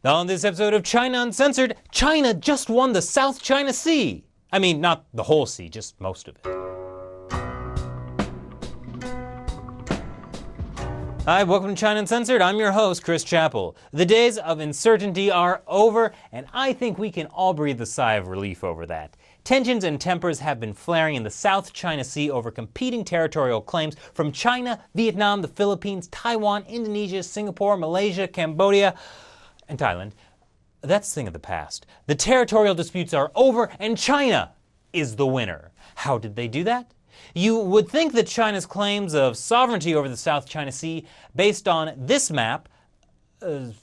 On this episode of China Uncensored, China just won the South China Sea. I mean, not the whole sea, just most of it. Hi, welcome to China Uncensored. I'm your host, Chris Chappell. The days of uncertainty are over, and I think we can all breathe a sigh of relief over that. Tensions and tempers have been flaring in the South China Sea over competing territorial claims from China, Vietnam, the Philippines, Taiwan, Indonesia, Singapore, Malaysia, Cambodia, and Thailand. That's a thing of the past. The territorial disputes are over, and China is the winner. How did they do that? You would think that China's claims of sovereignty over the South China Sea, based on this map,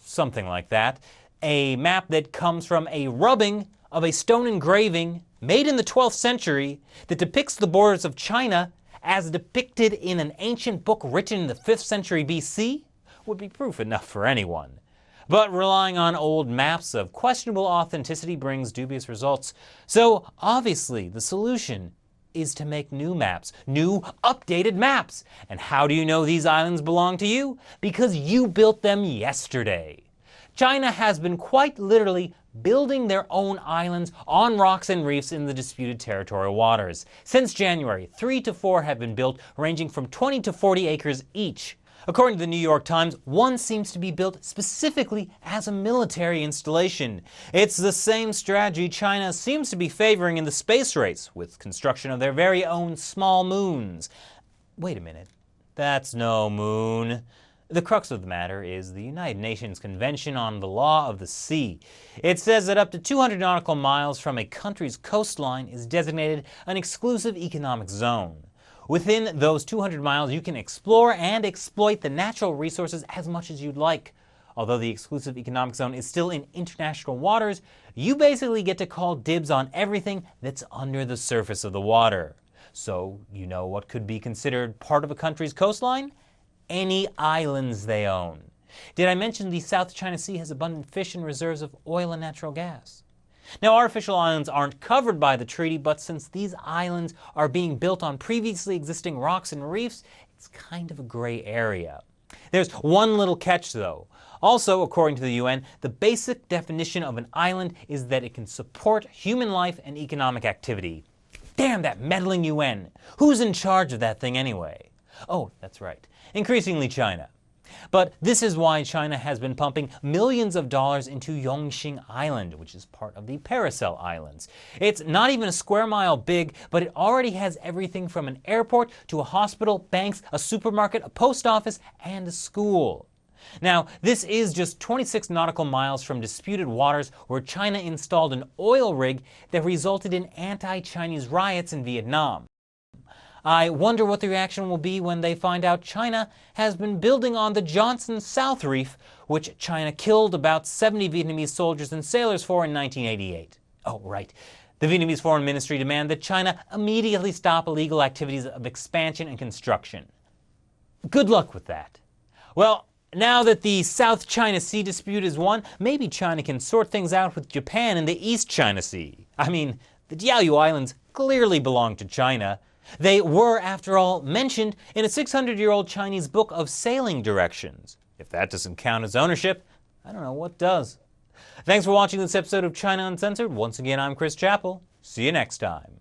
something like that, a map that comes from a rubbing of a stone engraving made in the 12th century that depicts the borders of China as depicted in an ancient book written in the 5th century BC, would be proof enough for anyone. But relying on old maps of questionable authenticity brings dubious results. So obviously the solution is to make new maps, new updated maps. And how do you know these islands belong to you? Because you built them yesterday. China has been quite literally building their own islands on rocks and reefs in the disputed territorial waters. Since January, 3 to 4 have been built, ranging from 20 to 40 acres each. According to the New York Times, one seems to be built specifically as a military installation. It's the same strategy China seems to be favoring in the space race, with construction of their very own small moons. Wait a minute, that's no moon. The crux of the matter is the United Nations Convention on the Law of the Sea. It says that up to 200 nautical miles from a country's coastline is designated an exclusive economic zone. Within those 200 miles, you can explore and exploit the natural resources as much as you'd like. Although the exclusive economic zone is still in international waters, you basically get to call dibs on everything that's under the surface of the water. So, you know what could be considered part of a country's coastline? Any islands they own. Did I mention the South China Sea has abundant fish and reserves of oil and natural gas? Now, artificial islands aren't covered by the treaty, but since these islands are being built on previously existing rocks and reefs, it's kind of a gray area. There's one little catch, though. Also, according to the UN, the basic definition of an island is that it can support human life and economic activity. Damn that meddling UN! Who's in charge of that thing anyway? Oh, that's right. Increasingly China. But this is why China has been pumping millions of dollars into Yongxing Island, which is part of the Paracel Islands. It's not even a square mile big, but it already has everything from an airport to a hospital, banks, a supermarket, a post office, and a school. Now, this is just 26 nautical miles from disputed waters where China installed an oil rig that resulted in anti-Chinese riots in Vietnam. I wonder what the reaction will be when they find out China has been building on the Johnson South Reef, which China killed about 70 Vietnamese soldiers and sailors for in 1988. Oh, right. The Vietnamese Foreign Ministry demand that China immediately stop illegal activities of expansion and construction. Good luck with that. Well, now that the South China Sea dispute is won, maybe China can sort things out with Japan in the East China Sea. I mean, the Diaoyu Islands clearly belong to China. They were, after all, mentioned in a 600-year-old Chinese book of sailing directions. If that doesn't count as ownership, I don't know what does. Thanks for watching this episode of China Uncensored. Once again, I'm Chris Chappell. See you next time.